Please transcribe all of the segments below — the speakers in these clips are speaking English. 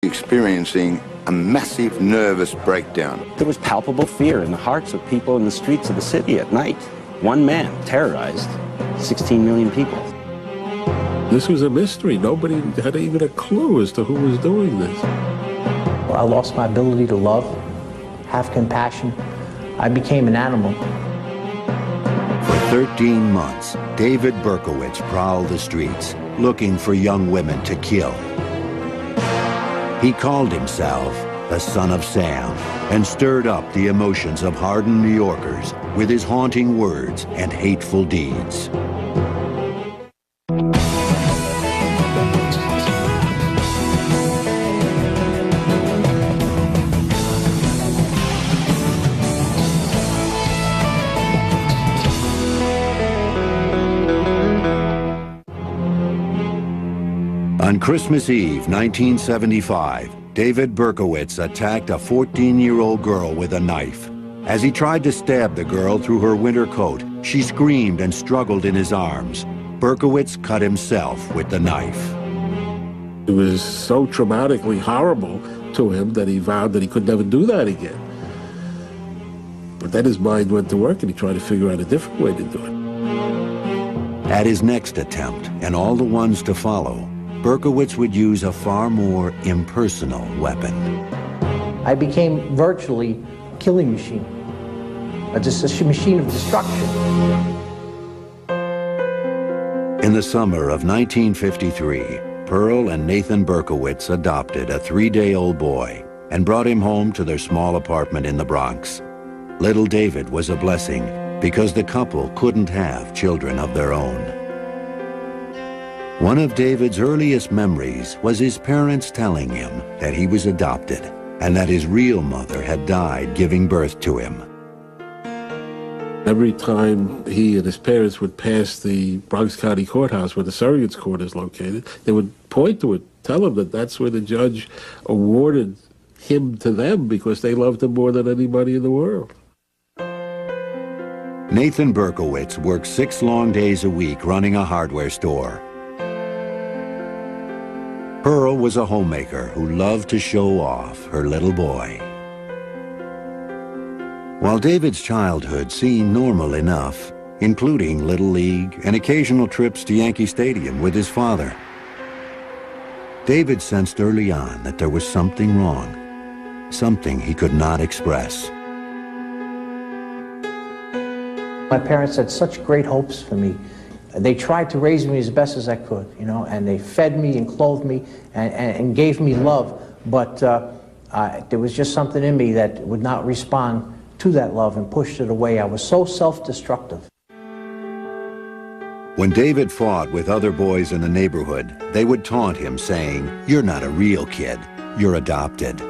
experiencing a massive nervous breakdown. There was palpable fear in the hearts of people in the streets of the city at night. One man terrorized 16 million people. This was a mystery. Nobody had even a clue as to who was doing this. I lost my ability to love, have compassion. I became an animal. For 13 months, David Berkowitz prowled the streets, looking for young women to kill. He called himself the Son of Sam and stirred up the emotions of hardened New Yorkers with his haunting words and hateful deeds. On Christmas Eve, 1975, David Berkowitz attacked a 14-year-old girl with a knife. As he tried to stab the girl through her winter coat, she screamed and struggled in his arms. Berkowitz cut himself with the knife. It was so traumatically horrible to him that he vowed that he could never do that again. But then his mind went to work and he tried to figure out a different way to do it. At his next attempt, and all the ones to follow, Berkowitz would use a far more impersonal weapon. I became virtually a killing machine, a machine of destruction. In the summer of 1953, Pearl and Nathan Berkowitz adopted a 3-day-old boy and brought him home to their small apartment in the Bronx. Little David was a blessing because the couple couldn't have children of their own. One of David's earliest memories was his parents telling him that he was adopted and that his real mother had died giving birth to him. Every time he and his parents would pass the Bronx County Courthouse where the surrogates court is located, they would point to it, tell him that that's where the judge awarded him to them because they loved him more than anybody in the world. Nathan Berkowitz worked 6 long days a week running a hardware store. Pearl was a homemaker who loved to show off her little boy. While David's childhood seemed normal enough, including Little League and occasional trips to Yankee Stadium with his father, David sensed early on that there was something wrong, something he could not express. My parents had such great hopes for me. They tried to raise me as best as I could, you know, and they fed me and clothed me and gave me love, but there was just something in me that would not respond to that love and pushed it away. I was so self-destructive. When David fought with other boys in the neighborhood, they would taunt him saying, "You're not a real kid, you're adopted."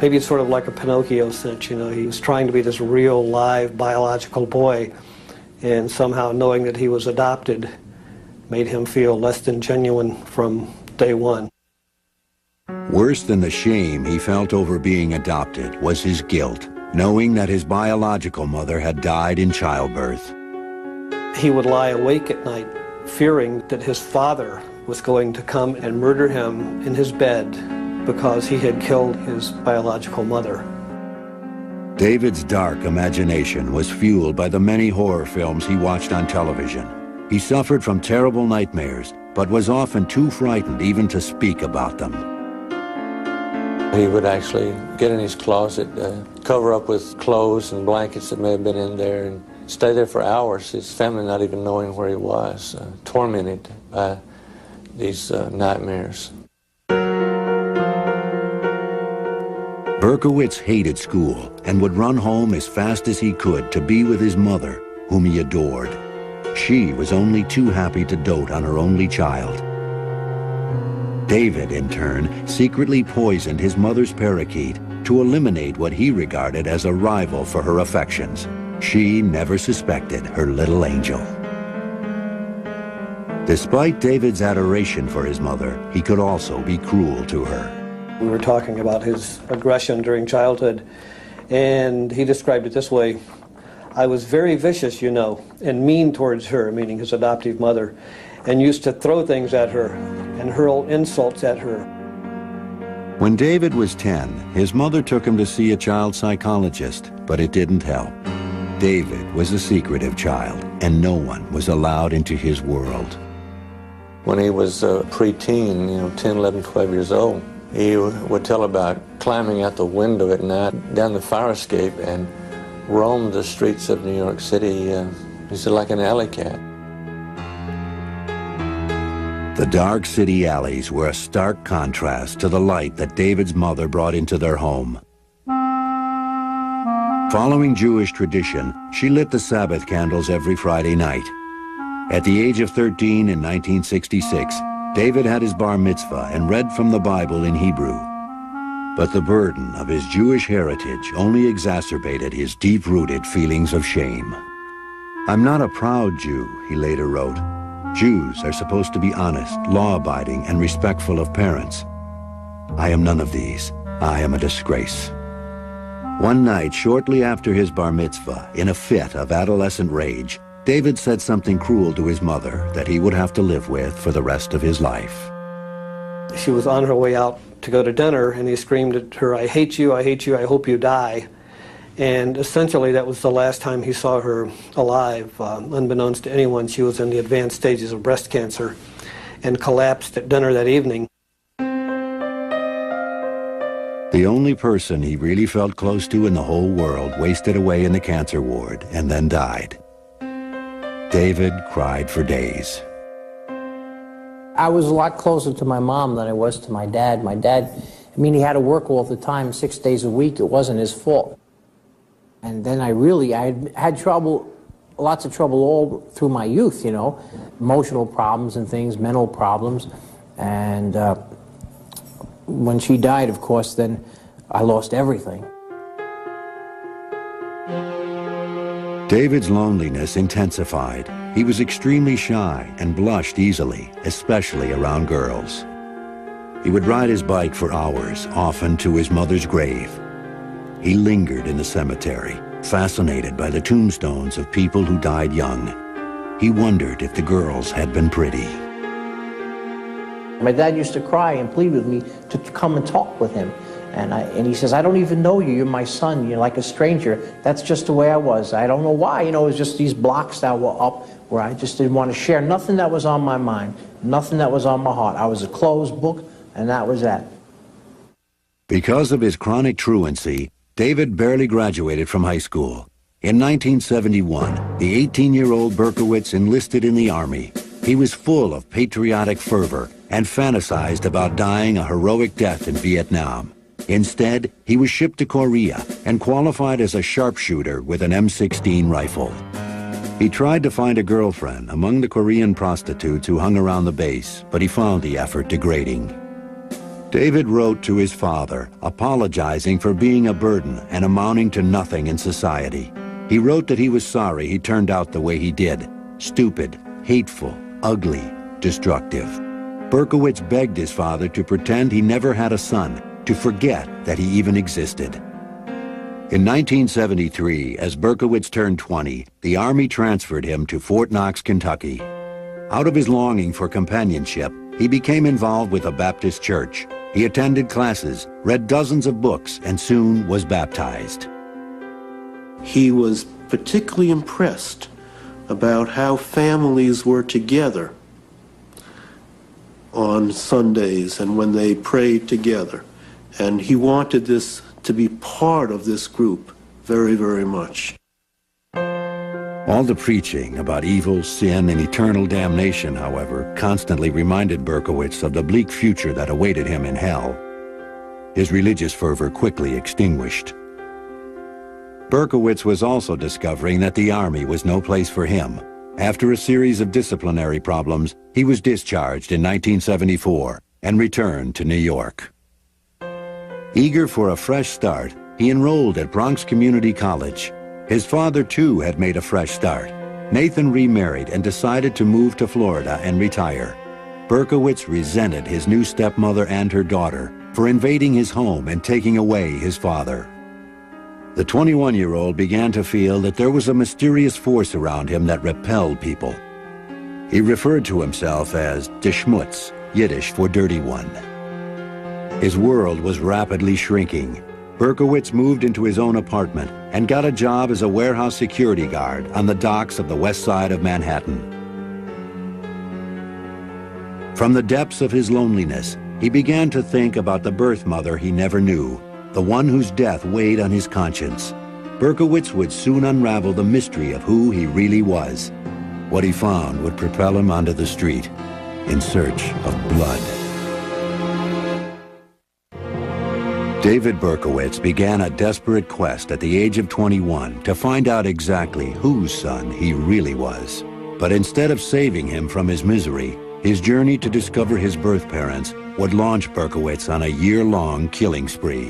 Maybe it's sort of like a Pinocchio sense, you know, he was trying to be this real, live, biological boy, and somehow knowing that he was adopted made him feel less than genuine from day one. Worse than the shame he felt over being adopted was his guilt, knowing that his biological mother had died in childbirth. He would lie awake at night, fearing that his father was going to come and murder him in his bed because he had killed his biological mother. David's dark imagination was fueled by the many horror films he watched on television. He suffered from terrible nightmares, but was often too frightened even to speak about them. He would actually get in his closet, cover up with clothes and blankets that may have been in there, and stay there for hours, his family not even knowing where he was, tormented by these nightmares. Berkowitz hated school and would run home as fast as he could to be with his mother, whom he adored. She was only too happy to dote on her only child. David, in turn, secretly poisoned his mother's parakeet to eliminate what he regarded as a rival for her affections. She never suspected her little angel. Despite David's adoration for his mother, he could also be cruel to her. We were talking about his aggression during childhood, and he described it this way: I was very vicious, you know, and mean towards her, meaning his adoptive mother, and used to throw things at her and hurl insults at her. When David was 10, his mother took him to see a child psychologist, but it didn't help. David was a secretive child, and no one was allowed into his world. When he was a preteen, 10, 11, 12 years old, he would tell about climbing out the window at night down the fire escape and roam the streets of New York City. He said, like an alley cat. The dark city alleys were a stark contrast to the light that David's mother brought into their home. Following Jewish tradition, she lit the Sabbath candles every Friday night. At the age of 13 in 1966, David had his bar mitzvah and read from the Bible in Hebrew. But the burden of his Jewish heritage only exacerbated his deep-rooted feelings of shame. "I'm not a proud Jew," he later wrote. "Jews are supposed to be honest, law-abiding, and respectful of parents. I am none of these. I am a disgrace." One night, shortly after his bar mitzvah, in a fit of adolescent rage, David said something cruel to his mother that he would have to live with for the rest of his life. She was on her way out to go to dinner, and he screamed at her, I hate you, I hope you die." And essentially that was the last time he saw her alive. Unbeknownst to anyone, she was in the advanced stages of breast cancer and collapsed at dinner that evening. The only person he really felt close to in the whole world wasted away in the cancer ward and then died. David cried for days. I was a lot closer to my mom than I was to my dad. My dad, he had to work all the time, 6 days a week. It wasn't his fault. And then I had trouble, lots of trouble all through my youth, emotional problems and things, mental problems. And when she died, of course, then I lost everything. David's loneliness intensified. He was extremely shy and blushed easily, especially around girls. He would ride his bike for hours, often to his mother's grave. He lingered in the cemetery, fascinated by the tombstones of people who died young. He wondered if the girls had been pretty. My dad used to cry and plead with me to come and talk with him. And he says, I don't even know you. You're my son. You're like a stranger. That's just the way I was. I don't know why. It was just these blocks that were up where I just didn't want to share nothing that was on my mind, nothing that was on my heart. I was a closed book, and that was that. Because of his chronic truancy, David barely graduated from high school. In 1971, the 18-year-old Berkowitz enlisted in the Army. He was full of patriotic fervor and fantasized about dying a heroic death in Vietnam. Instead, he was shipped to Korea and qualified as a sharpshooter with an M16 rifle. He tried to find a girlfriend among the Korean prostitutes who hung around the base, but he found the effort degrading. David wrote to his father, apologizing for being a burden and amounting to nothing in society. He wrote that he was sorry he turned out the way he did, stupid, hateful, ugly, destructive. Berkowitz begged his father to pretend he never had a son, to forget that he even existed. In 1973, as Berkowitz turned 20, the Army transferred him to Fort Knox, Kentucky. Out of his longing for companionship, he became involved with a Baptist church. He attended classes, read dozens of books, and soon was baptized. He was particularly impressed about how families were together on Sundays and when they prayed together. And he wanted this to be part of this group very, very much. All the preaching about evil, sin, and eternal damnation, however, constantly reminded Berkowitz of the bleak future that awaited him in hell. His religious fervor quickly extinguished. Berkowitz was also discovering that the Army was no place for him. After a series of disciplinary problems, he was discharged in 1974 and returned to New York. Eager for a fresh start, he enrolled at Bronx Community College. His father, too, had made a fresh start. Nathan remarried and decided to move to Florida and retire. Berkowitz resented his new stepmother and her daughter for invading his home and taking away his father. The 21-year-old began to feel that there was a mysterious force around him that repelled people. He referred to himself as der Schmutz, Yiddish for dirty one. His world was rapidly shrinking. Berkowitz moved into his own apartment and got a job as a warehouse security guard on the docks of the west side of Manhattan. From the depths of his loneliness, he began to think about the birth mother he never knew, the one whose death weighed on his conscience. Berkowitz would soon unravel the mystery of who he really was. What he found would propel him onto the street in search of blood. David Berkowitz began a desperate quest at the age of 21 to find out exactly whose son he really was. But instead of saving him from his misery, his journey to discover his birth parents would launch Berkowitz on a year-long killing spree.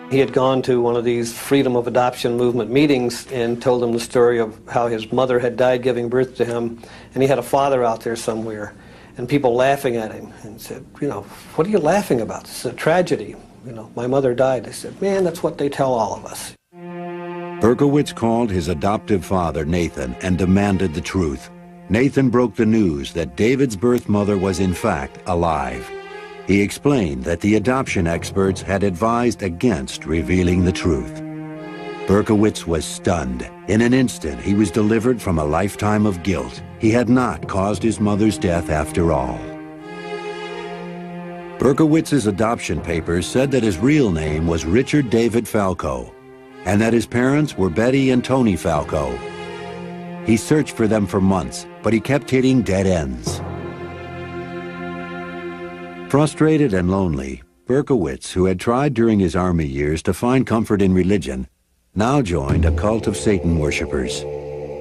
He had gone to one of these freedom of adoption movement meetings and told them the story of how his mother had died giving birth to him, and he had a father out there somewhere, and people laughing at him and said, you know, what are you laughing about? This is a tragedy. You know, my mother died. I said, man, that's what they tell all of us. Berkowitz called his adoptive father, Nathan, and demanded the truth. Nathan broke the news that David's birth mother was in fact alive. He explained that the adoption experts had advised against revealing the truth. Berkowitz was stunned. In an instant, he was delivered from a lifetime of guilt. He had not caused his mother's death after all. Berkowitz's adoption papers said that his real name was Richard David Falco, and that his parents were Betty and Tony Falco. He searched for them for months, but he kept hitting dead ends. Frustrated and lonely, Berkowitz, who had tried during his army years to find comfort in religion, now joined a cult of Satan worshippers.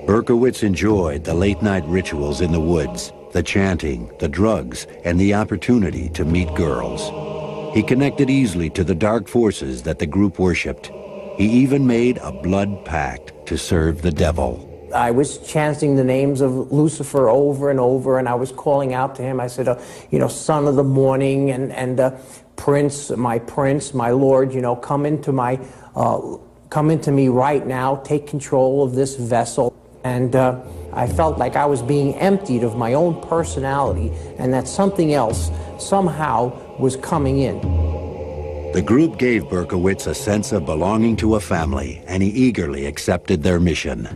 Berkowitz enjoyed the late-night rituals in the woods, the chanting, the drugs, and the opportunity to meet girls. He connected easily to the dark forces that the group worshipped. He even made a blood pact to serve the devil. I was chanting the names of Lucifer over and over, and I was calling out to him. I said, you know, son of the morning, and prince, my lord, you know, come into me right now, take control of this vessel. And I felt like I was being emptied of my own personality, and that something else somehow was coming in. The group gave Berkowitz a sense of belonging to a family, and he eagerly accepted their mission.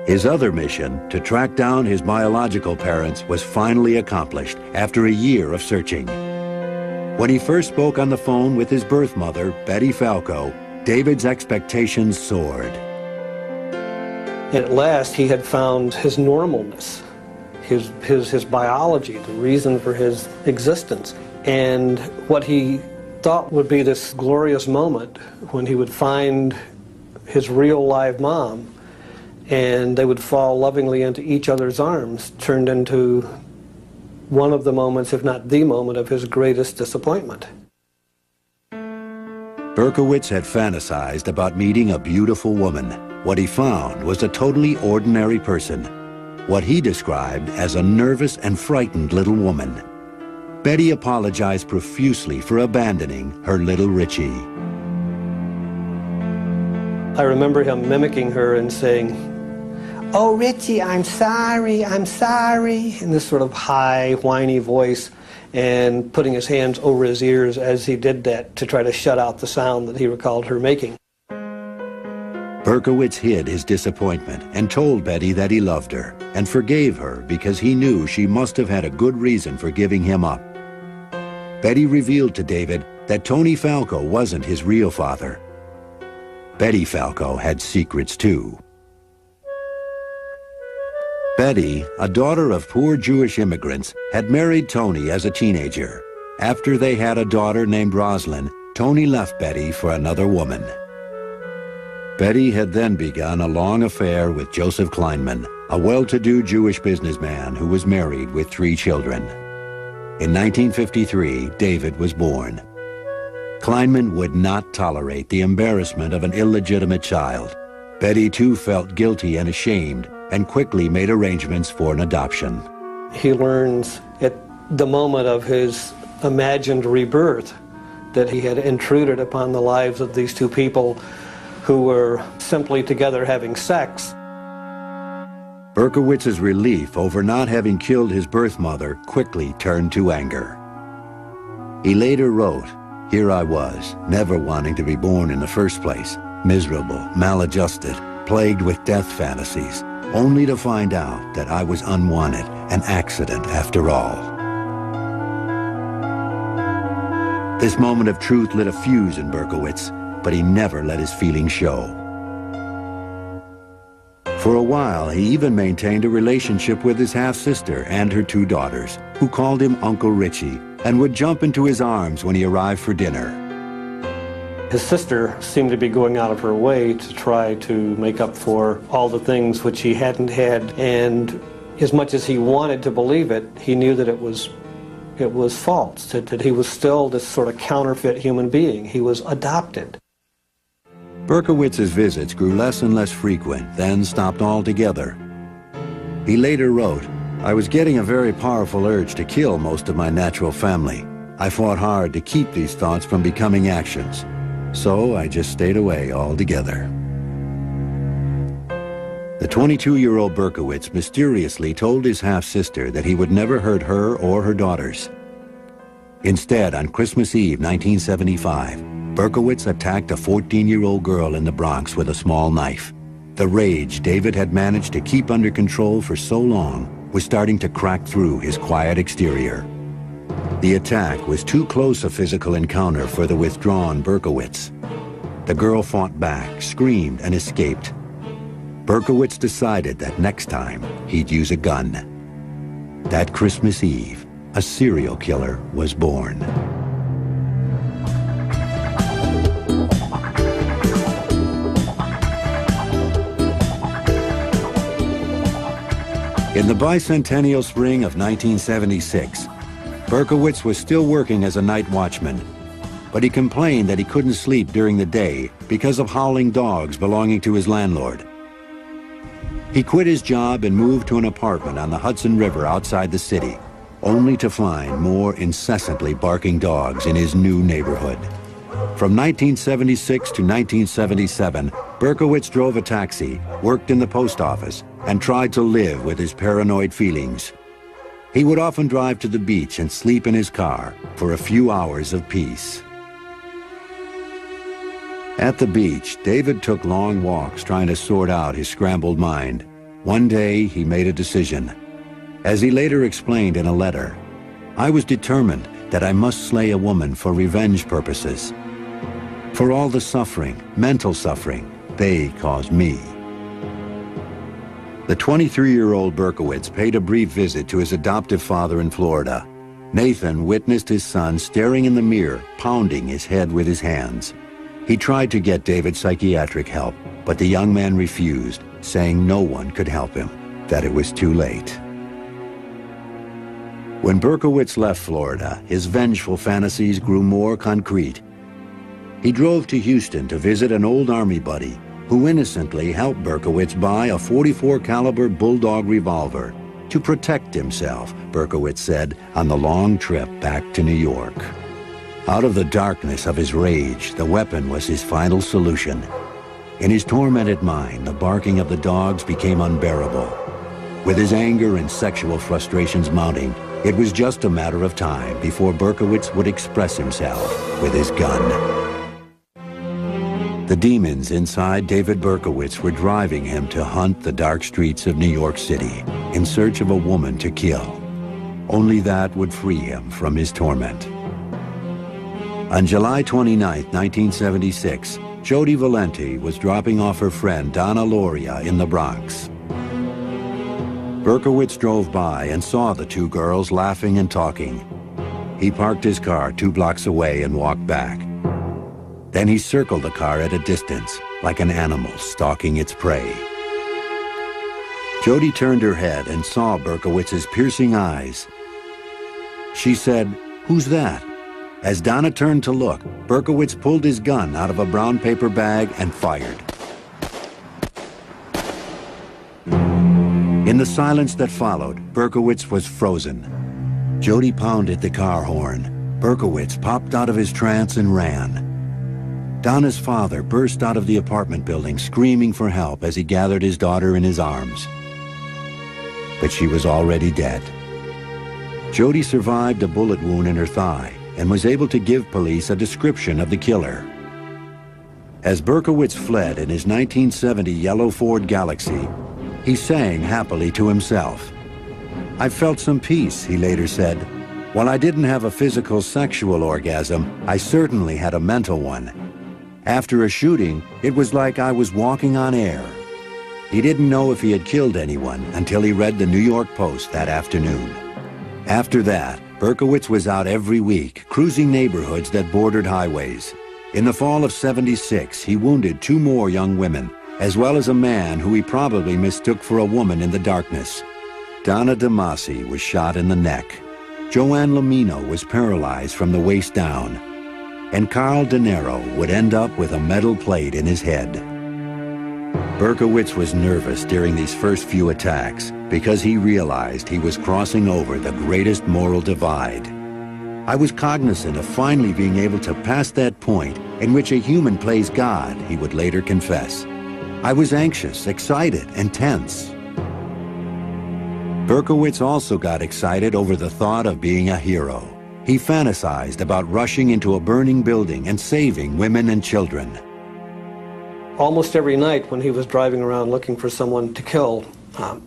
His other mission, to track down his biological parents, was finally accomplished after a year of searching. When he first spoke on the phone with his birth mother, Betty Falco, David's expectations soared. At last, he had found his normalness, his biology, the reason for his existence. And what he thought would be this glorious moment when he would find his real live mom and they would fall lovingly into each other's arms, turned into one of the moments, if not the moment, of his greatest disappointment. Berkowitz had fantasized about meeting a beautiful woman. What he found was a totally ordinary person, what he described as a nervous and frightened little woman. Betty apologized profusely for abandoning her little Richie. I remember him mimicking her and saying, "Oh, Richie, I'm sorry, in this sort of high, whiny voice, and putting his hands over his ears as he did that to try to shut out the sound that he recalled her making. Berkowitz hid his disappointment and told Betty that he loved her and forgave her because he knew she must have had a good reason for giving him up. Betty revealed to David that Tony Falco wasn't his real father. Betty Falco had secrets too. Betty, a daughter of poor Jewish immigrants, had married Tony as a teenager. After they had a daughter named Rosalind, Tony left Betty for another woman. Betty had then begun a long affair with Joseph Kleinman, a well-to-do Jewish businessman who was married with 3 children. In 1953, David was born. Kleinman would not tolerate the embarrassment of an illegitimate child. Betty too felt guilty and ashamed and quickly made arrangements for an adoption. He learns at the moment of his imagined rebirth that he had intruded upon the lives of these 2 people who were simply together having sex. Berkowitz's relief over not having killed his birth mother quickly turned to anger. He later wrote, "Here I was, never wanting to be born in the first place, miserable, maladjusted, plagued with death fantasies, only to find out that I was unwanted, an accident after all." This moment of truth lit a fuse in Berkowitz, but he never let his feelings show. For a while, he even maintained a relationship with his half-sister and her 2 daughters, who called him Uncle Richie and would jump into his arms when he arrived for dinner. His sister seemed to be going out of her way to try to make up for all the things which he hadn't had, and as much as he wanted to believe it, he knew that it was false, that he was still this sort of counterfeit human being. He was adopted. Berkowitz's visits grew less and less frequent, then stopped altogether. He later wrote, "I was getting a very powerful urge to kill most of my natural family. I fought hard to keep these thoughts from becoming actions, so I just stayed away altogether." The 22-year-old Berkowitz mysteriously told his half-sister that he would never hurt her or her daughters. Instead, on Christmas Eve 1975, Berkowitz attacked a 14-year-old girl in the Bronx with a small knife. The rage David had managed to keep under control for so long was starting to crack through his quiet exterior. The attack was too close a physical encounter for the withdrawn Berkowitz. The girl fought back, screamed, and escaped. Berkowitz decided that next time he'd use a gun. That Christmas Eve, a serial killer was born. In the bicentennial spring of 1976, Berkowitz was still working as a night watchman, but he complained that he couldn't sleep during the day because of howling dogs belonging to his landlord. He quit his job and moved to an apartment on the Hudson River outside the city, only to find more incessantly barking dogs in his new neighborhood. From 1976 to 1977, Berkowitz drove a taxi, worked in the post office, and tried to live with his paranoid feelings. He would often drive to the beach and sleep in his car for a few hours of peace. At the beach, David took long walks trying to sort out his scrambled mind. One day, he made a decision. As he later explained in a letter, "I was determined that I must slay a woman for revenge purposes. For all the suffering, mental suffering, they caused me." The 23-year-old Berkowitz paid a brief visit to his adoptive father in Florida. Nathan witnessed his son staring in the mirror, pounding his head with his hands. He tried to get David psychiatric help, but the young man refused, saying no one could help him, that it was too late. When Berkowitz left Florida, his vengeful fantasies grew more concrete. He drove to Houston to visit an old army buddy who innocently helped Berkowitz buy a .44 caliber Bulldog revolver to protect himself, Berkowitz said on the long trip back to New York. Out of the darkness of his rage, the weapon was his final solution. In his tormented mind, the barking of the dogs became unbearable. With his anger and sexual frustrations mounting, it was just a matter of time before Berkowitz would express himself with his gun. The demons inside David Berkowitz were driving him to hunt the dark streets of New York City in search of a woman to kill. Only that would free him from his torment. On July 29, 1976, Jody Valenti was dropping off her friend Donna Loria in the Bronx. Berkowitz drove by and saw the two girls laughing and talking. He parked his car 2 blocks away and walked back. Then he circled the car at a distance, like an animal stalking its prey. Jody turned her head and saw Berkowitz's piercing eyes. She said, "Who's that?" As Donna turned to look, Berkowitz pulled his gun out of a brown paper bag and fired. In the silence that followed, Berkowitz was frozen. Jody pounded the car horn. Berkowitz popped out of his trance and ran. Donna's father burst out of the apartment building, screaming for help as he gathered his daughter in his arms. But she was already dead. Jody survived a bullet wound in her thigh and was able to give police a description of the killer. As Berkowitz fled in his 1970 yellow Ford Galaxy, he sang happily to himself. "I felt some peace," he later said. "While I didn't have a physical sexual orgasm, I certainly had a mental one. After a shooting, it was like I was walking on air." He didn't know if he had killed anyone until he read the New York Post that afternoon. After that, Berkowitz was out every week, cruising neighborhoods that bordered highways. In the fall of '76, he wounded 2 more young women, as well as a man who he probably mistook for a woman in the darkness. Donna DeMasi was shot in the neck. Joanne Lamino was paralyzed from the waist down. And Carl De Niro would end up with a metal plate in his head. Berkowitz was nervous during these first few attacks because he realized he was crossing over the greatest moral divide. "I was cognizant of finally being able to pass that point in which a human plays God," he would later confess. "I was anxious, excited, and tense." Berkowitz also got excited over the thought of being a hero. He fantasized about rushing into a burning building and saving women and children. Almost every night when he was driving around looking for someone to kill,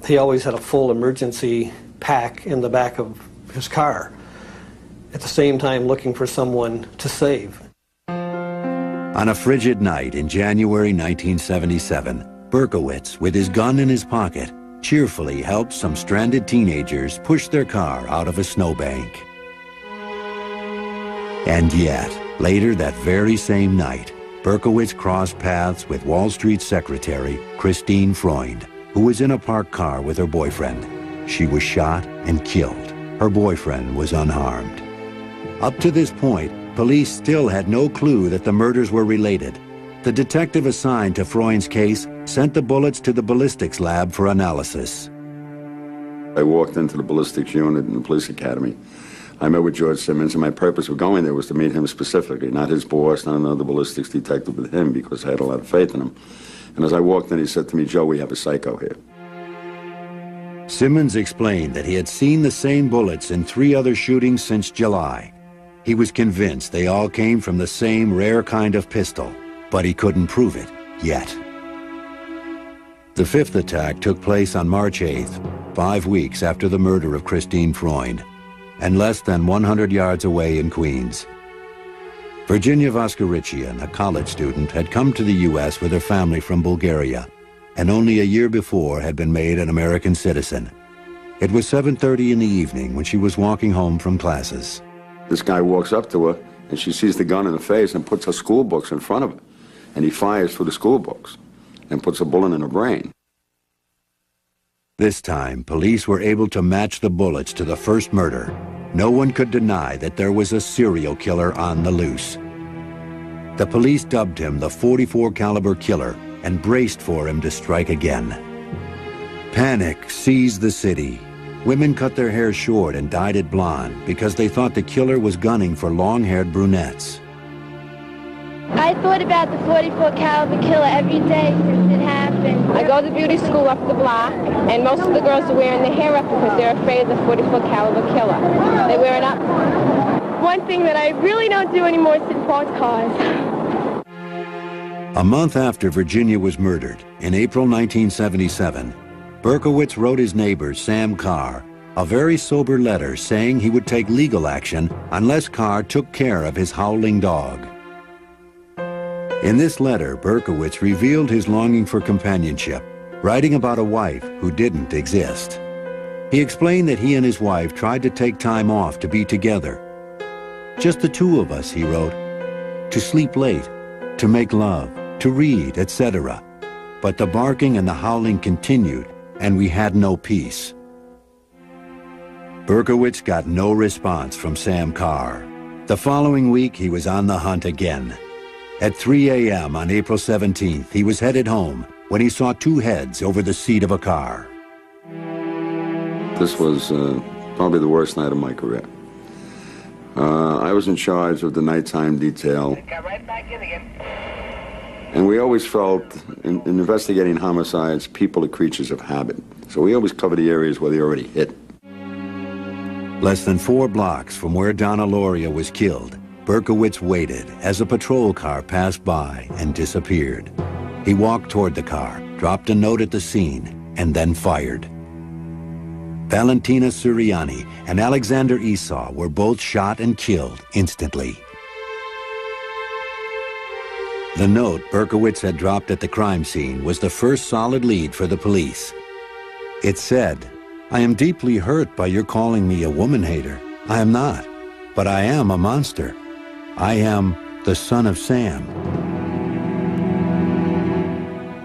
he always had a full emergency pack in the back of his car, at the same time looking for someone to save. On a frigid night in January 1977, Berkowitz, with his gun in his pocket, cheerfully helped some stranded teenagers push their car out of a snowbank. And yet, later that very same night, Berkowitz crossed paths with Wall Street secretary Christine Freund, who was in a parked car with her boyfriend. She was shot and killed. Her boyfriend was unharmed. Up to this point, police still had no clue that the murders were related. The detective assigned to Freund's case sent the bullets to the ballistics lab for analysis. I walked into the ballistics unit in the police academy. I met with George Simmons, and my purpose of going there was to meet him specifically, not his boss, not another ballistics detective, but him, because I had a lot of faith in him. And as I walked in, he said to me, "Joe, we have a psycho here." Simmons explained that he had seen the same bullets in 3 other shootings since July. He was convinced they all came from the same rare kind of pistol, but he couldn't prove it yet. The 5th attack took place on March 8th, 5 weeks after the murder of Christine Freund, and less than 100 yards away in Queens. Virginia Voskerichian, a college student, had come to the U.S. with her family from Bulgaria, and only a year before had been made an American citizen. It was 7:30 in the evening when she was walking home from classes. This guy walks up to her, and she sees the gun in the face and puts her school books in front of her. And he fires through the school books and puts a bullet in her brain. This time, police were able to match the bullets to the first murder. No one could deny that there was a serial killer on the loose. The police dubbed him the .44 caliber killer and braced for him to strike again. Panic seized the city. Women cut their hair short and dyed it blonde because they thought the killer was gunning for long-haired brunettes. I thought about the .44 caliber killer every day since it happened. I go to beauty school up the block, and most of the girls are wearing their hair up because they're afraid of the .44 caliber killer. They wear it up. One thing that I really don't do anymore is sit in parked cars. A month after Virginia was murdered, in April 1977, Berkowitz wrote his neighbor, Sam Carr, a very sober letter saying he would take legal action unless Carr took care of his howling dog. In this letter, Berkowitz revealed his longing for companionship, writing about a wife who didn't exist. He explained that he and his wife tried to take time off to be together. Just the 2 of us, he wrote, to sleep late, to make love, to read, etc. But the barking and the howling continued, and we had no peace. Berkowitz got no response from Sam Carr. The following week, he was on the hunt again. At 3 a.m. on April 17th, he was headed home when he saw 2 heads over the seat of a car. This was probably the worst night of my career. I was in charge of the nighttime detail. And we always felt, in investigating homicides, people are creatures of habit. So we always cover the areas where they already hit. Less than 4 blocks from where Donna Lauria was killed, Berkowitz waited as a patrol car passed by and disappeared. He walked toward the car, dropped a note at the scene, and then fired. Valentina Suriani and Alexander Esau were both shot and killed instantly. The note Berkowitz had dropped at the crime scene was the first solid lead for the police. It said, "I am deeply hurt by your calling me a woman hater. I am not, but I am a monster. I am the son of Sam."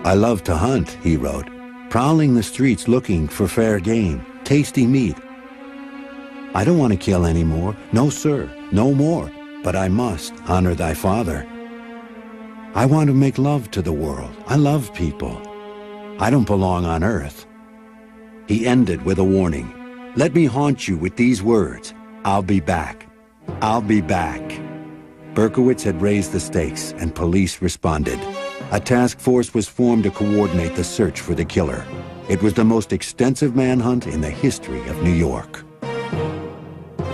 "I love to hunt," he wrote, "prowling the streets looking for fair game, tasty meat. I don't want to kill anymore. No, sir, no more. But I must honor thy father. I want to make love to the world. I love people. I don't belong on earth." He ended with a warning. "Let me haunt you with these words. I'll be back. I'll be back." Berkowitz had raised the stakes and police responded. A task force was formed to coordinate the search for the killer. It was the most extensive manhunt in the history of New York.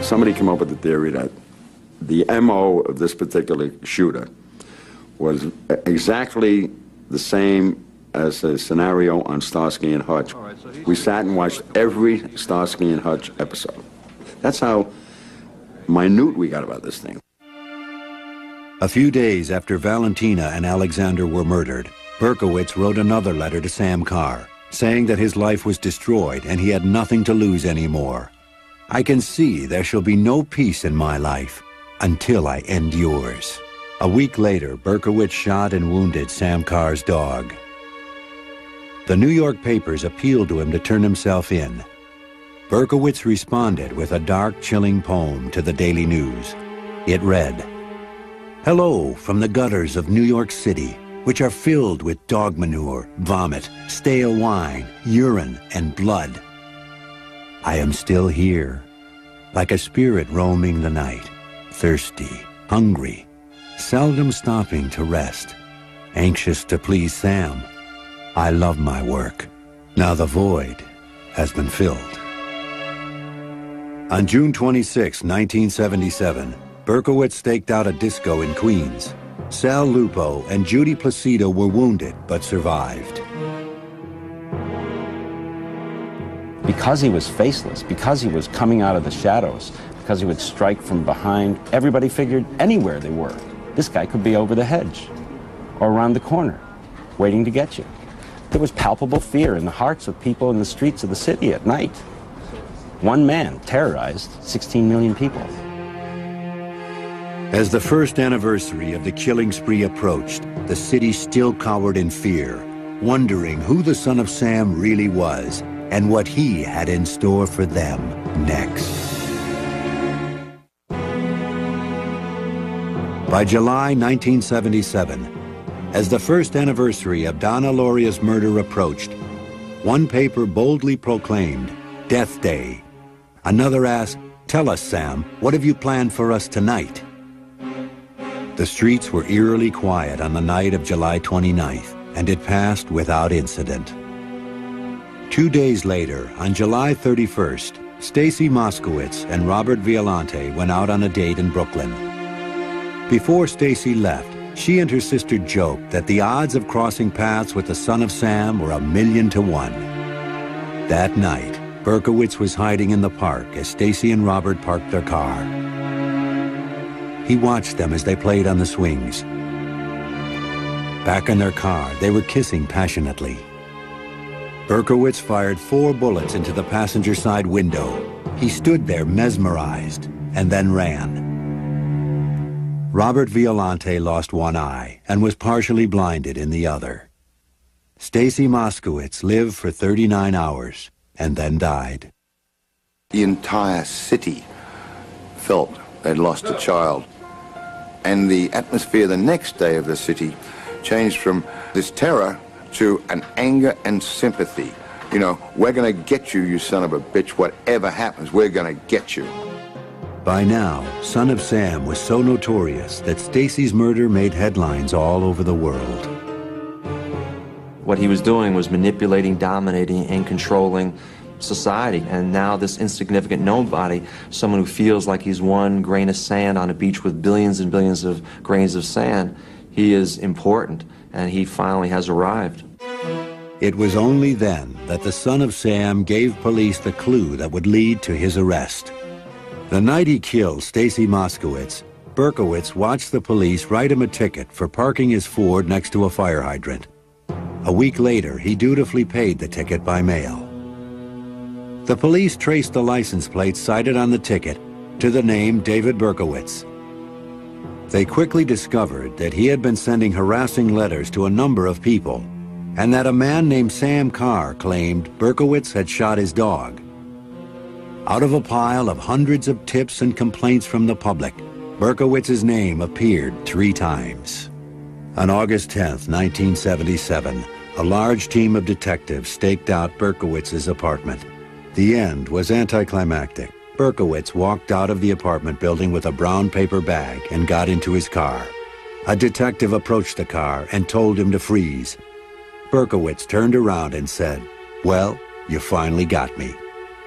Somebody came up with the theory that the MO of this particular shooter was exactly the same as a scenario on Starsky and Hutch. We sat and watched every Starsky and Hutch episode. That's how minute we got about this thing. A few days after Valentina and Alexander were murdered, Berkowitz wrote another letter to Sam Carr, saying that his life was destroyed and he had nothing to lose anymore. "I can see there shall be no peace in my life until I end yours." A week later, Berkowitz shot and wounded Sam Carr's dog. The New York papers appealed to him to turn himself in. Berkowitz responded with a dark, chilling poem to the Daily News. It read, "Hello from the gutters of New York City, which are filled with dog manure, vomit, stale wine, urine, and blood. I am still here, like a spirit roaming the night, thirsty, hungry, seldom stopping to rest, anxious to please Sam. I love my work. Now the void has been filled." On June 26, 1977, Berkowitz staked out a disco in Queens. Sal Lupo and Judy Placido were wounded but survived. Because he was faceless, because he was coming out of the shadows, because he would strike from behind, everybody figured anywhere they were, this guy could be over the hedge or around the corner, waiting to get you. There was palpable fear in the hearts of people in the streets of the city at night. One man terrorized 16 million people. As the first anniversary of the killing spree approached, the city still cowered in fear, wondering who the son of Sam really was and what he had in store for them next. By July 1977, as the first anniversary of Donna Lauria's murder approached, one paper boldly proclaimed, "Death Day." Another asked, "Tell us, Sam, what have you planned for us tonight?" The streets were eerily quiet on the night of July 29th, and it passed without incident. 2 days later, on July 31st, Stacy Moskowitz and Robert Violante went out on a date in Brooklyn. Before Stacy left, she and her sister joked that the odds of crossing paths with the son of Sam were 1,000,000 to 1. That night, Berkowitz was hiding in the park as Stacy and Robert parked their car. He watched them as they played on the swings. Back in their car, they were kissing passionately. Berkowitz fired 4 bullets into the passenger side window. He stood there mesmerized and then ran. Robert Violante lost one eye and was partially blinded in the other. Stacy Moskowitz lived for 39 hours and then died. The entire city felt they'd lost a child. And the atmosphere the next day of the city changed from this terror to an anger and sympathy. You know, we're going to get you, you son of a bitch. Whatever happens, we're going to get you. By now, Son of Sam was so notorious that Stacy's murder made headlines all over the world. What he was doing was manipulating, dominating, and controlling society. And now this insignificant nobody, someone who feels like he's one grain of sand on a beach with billions and billions of grains of sand, he is important, and he finally has arrived. It was only then that the son of Sam gave police the clue that would lead to his arrest. The night he killed Stacy Moskowitz, Berkowitz watched the police write him a ticket for parking his Ford next to a fire hydrant. A week later, he dutifully paid the ticket by mail. The police traced the license plate cited on the ticket to the name David Berkowitz. They quickly discovered that he had been sending harassing letters to a number of people, and that a man named Sam Carr claimed Berkowitz had shot his dog. Out of a pile of hundreds of tips and complaints from the public, Berkowitz's name appeared 3 times. On August 10th, 1977, a large team of detectives staked out Berkowitz's apartment. The end was anticlimactic. Berkowitz walked out of the apartment building with a brown paper bag and got into his car. A detective approached the car and told him to freeze. Berkowitz turned around and said, "Well, you finally got me."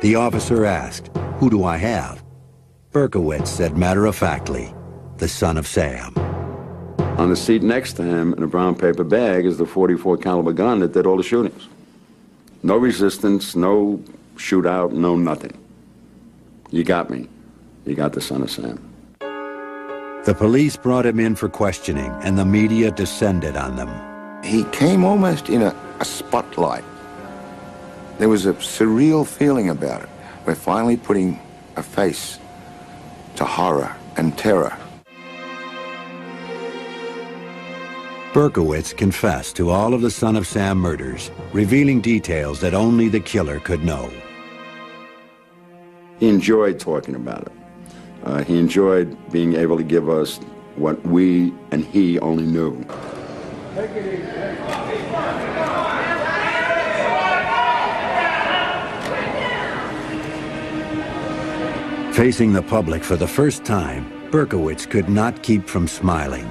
The officer asked, "Who do I have?" Berkowitz said matter-of-factly, "The son of Sam." On the seat next to him in a brown paper bag is the .44 caliber gun that did all the shootings. No resistance, no shootout, no nothing. You got me. You got the son of Sam. The police brought him in for questioning, and the media descended on them. He came almost in a spotlight. There was a surreal feeling about it. We're finally putting a face to horror and terror. Berkowitz confessed to all of the son of Sam murders, revealing details that only the killer could know. He enjoyed talking about it. He enjoyed being able to give us what we and he only knew. Facing the public for the first time, Berkowitz could not keep from smiling.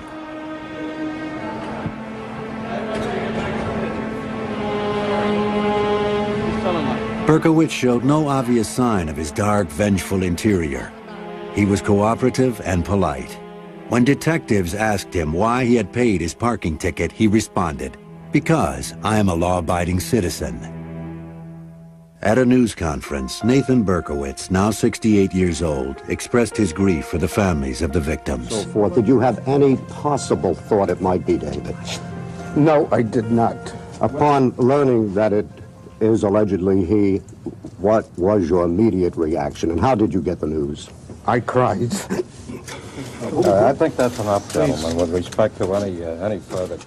Berkowitz showed no obvious sign of his dark, vengeful interior. He was cooperative and polite. When detectives asked him why he had paid his parking ticket, he responded, "Because I am a law-abiding citizen." At a news conference, Nathan Berkowitz, now 68 years old, expressed his grief for the families of the victims. So forth. Did you have any possible thought it might be David? No, I did not. Upon learning that it is allegedly he, what was your immediate reaction, and how did you get the news? I cried. I think that's enough, gentlemen, with respect to any further.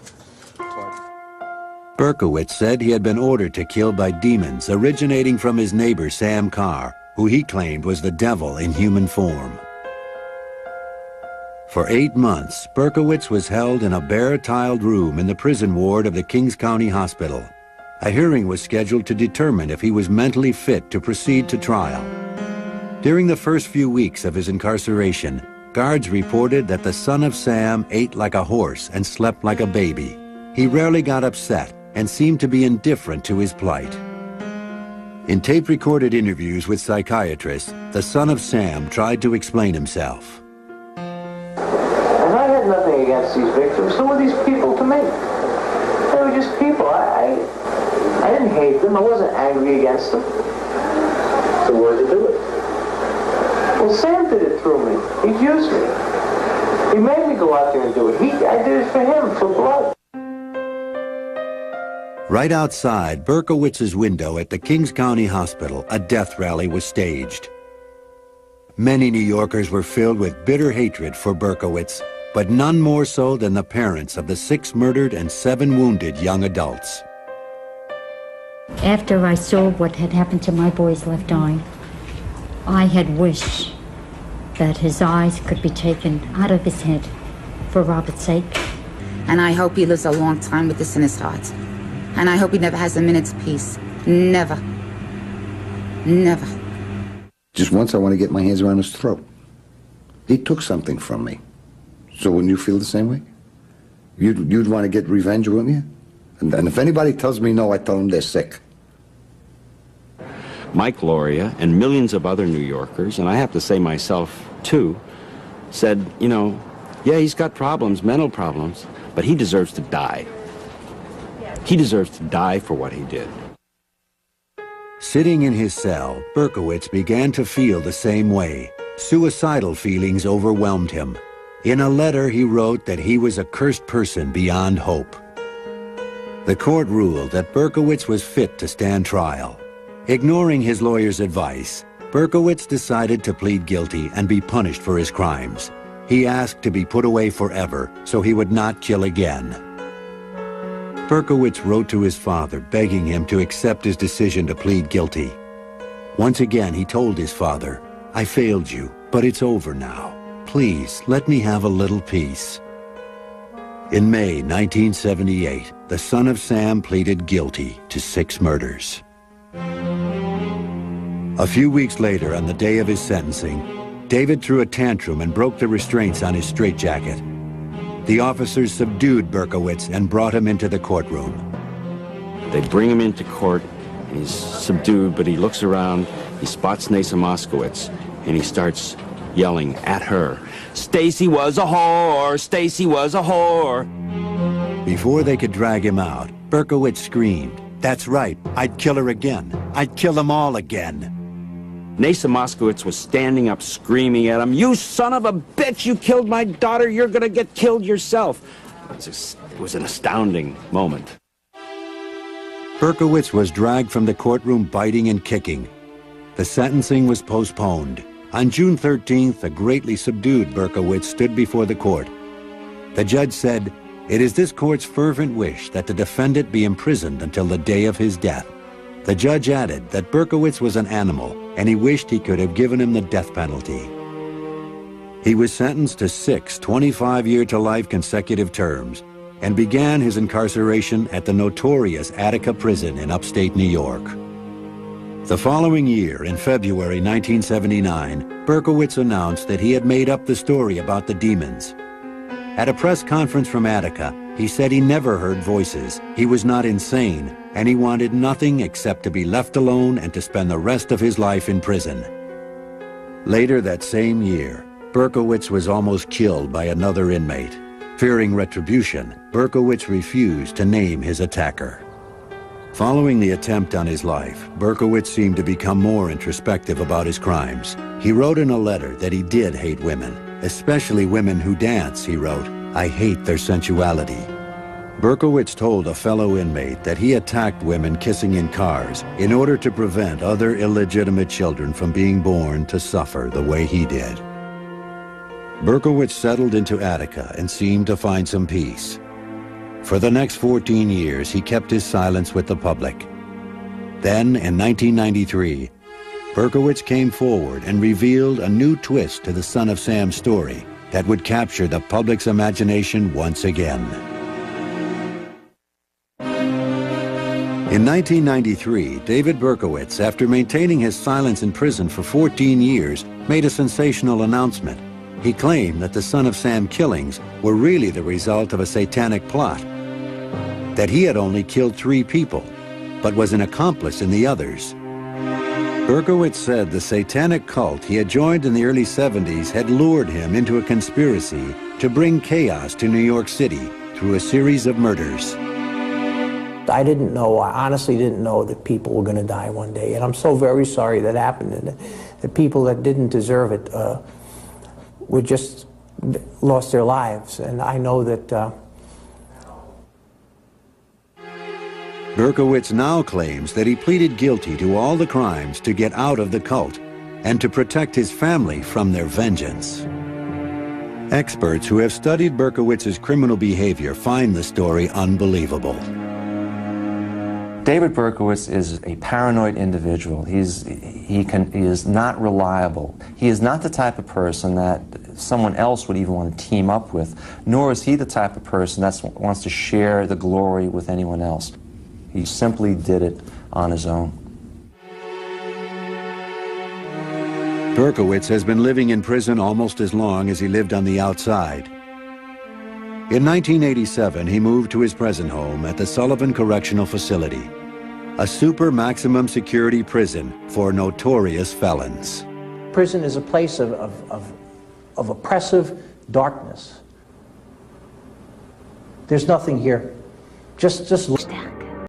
Berkowitz said he had been ordered to kill by demons originating from his neighbor Sam Carr, who he claimed was the devil in human form. For 8 months, Berkowitz was held in a bare-tiled room in the prison ward of the Kings County Hospital. A hearing was scheduled to determine if he was mentally fit to proceed to trial. During the first few weeks of his incarceration, guards reported that the son of Sam ate like a horse and slept like a baby. He rarely got upset and seemed to be indifferent to his plight. In tape-recorded interviews with psychiatrists, the son of Sam tried to explain himself. And I had nothing against these victims. Who were these people to me? They were just people. I didn't hate them. I wasn't angry against them. So why did you do it? Well, Sam did it through me. He used me. He made me go out there and do it. I did it for him, for blood. Right outside Berkowitz's window at the Kings County Hospital, a death rally was staged. Many New Yorkers were filled with bitter hatred for Berkowitz, but none more so than the parents of the 6 murdered and 7 wounded young adults. After I saw what had happened to my boy's left eye, I had wished that his eyes could be taken out of his head for Robert's sake. And I hope he lives a long time with this in his heart. And I hope he never has a minute's peace. Never. Never. Just once I want to get my hands around his throat. He took something from me. So wouldn't you feel the same way? You'd want to get revenge, wouldn't you? And if anybody tells me no, I tell them they're sick. Mike Loria and millions of other New Yorkers, and I have to say myself too, said, you know, yeah, he's got problems, mental problems, but he deserves to die. He deserves to die for what he did. Sitting in his cell, Berkowitz began to feel the same way. Suicidal feelings overwhelmed him. In a letter, he wrote that he was a cursed person beyond hope. The court ruled that Berkowitz was fit to stand trial. Ignoring his lawyer's advice, Berkowitz decided to plead guilty and be punished for his crimes. He asked to be put away forever so he would not kill again. Berkowitz wrote to his father, begging him to accept his decision to plead guilty. Once again, he told his father, "I failed you, but it's over now. Please, let me have a little peace." In May 1978, the son of Sam pleaded guilty to 6 murders. A few weeks later, on the day of his sentencing, David threw a tantrum and broke the restraints on his straitjacket. The officers subdued Berkowitz and brought him into the courtroom. They bring him into court, and he's subdued, but he looks around, he spots Nasa Moskowitz, and he starts yelling at her, "Stacy was a whore! Stacy was a whore!" Before they could drag him out, Berkowitz screamed, "That's right, I'd kill her again. I'd kill them all again." Nasa Moskowitz was standing up screaming at him, "You son of a bitch, you killed my daughter, you're gonna get killed yourself." It was an astounding moment. Berkowitz was dragged from the courtroom biting and kicking. The sentencing was postponed. On June 13th, a greatly subdued Berkowitz stood before the court. The judge said, "It is this court's fervent wish that the defendant be imprisoned until the day of his death." The judge added that Berkowitz was an animal, and he wished he could have given him the death penalty. He was sentenced to 6 25-year-to-life consecutive terms and began his incarceration at the notorious Attica prison in upstate New York. The following year, in February 1979, Berkowitz announced that he had made up the story about the demons. At a press conference from Attica, he said he never heard voices, he was not insane, and he wanted nothing except to be left alone and to spend the rest of his life in prison. Later that same year, Berkowitz was almost killed by another inmate. Fearing retribution, Berkowitz refused to name his attacker. Following the attempt on his life, Berkowitz seemed to become more introspective about his crimes. He wrote in a letter that he did hate women, especially women who dance, he wrote, "I hate their sensuality." Berkowitz told a fellow inmate that he attacked women kissing in cars in order to prevent other illegitimate children from being born to suffer the way he did. Berkowitz settled into Attica and seemed to find some peace. For the next 14 years, he kept his silence with the public. Then, in 1993, Berkowitz came forward and revealed a new twist to the Son of Sam story that would capture the public's imagination once again. In 1993, David Berkowitz, after maintaining his silence in prison for 14 years, made a sensational announcement. He claimed that the Son of Sam killings were really the result of a satanic plot, that he had only killed 3 people, but was an accomplice in the others. Berkowitz said the satanic cult he had joined in the early 70s had lured him into a conspiracy to bring chaos to New York City through a series of murders. I didn't know, I honestly didn't know that people were going to die one day, and I'm so very sorry that happened, and the people that didn't deserve it were just lost their lives, and I know that Berkowitz now claims that he pleaded guilty to all the crimes to get out of the cult and to protect his family from their vengeance. Experts who have studied Berkowitz's criminal behavior find the story unbelievable. David Berkowitz is a paranoid individual. He is not reliable. He is not the type of person that someone else would even want to team up with, nor is he the type of person that wants to share the glory with anyone else. He simply did it on his own. Berkowitz has been living in prison almost as long as he lived on the outside. In 1987, he moved to his present home at the Sullivan Correctional Facility. a super maximum security prison for notorious felons. Prison is a place of oppressive darkness. There's nothing here. Just look.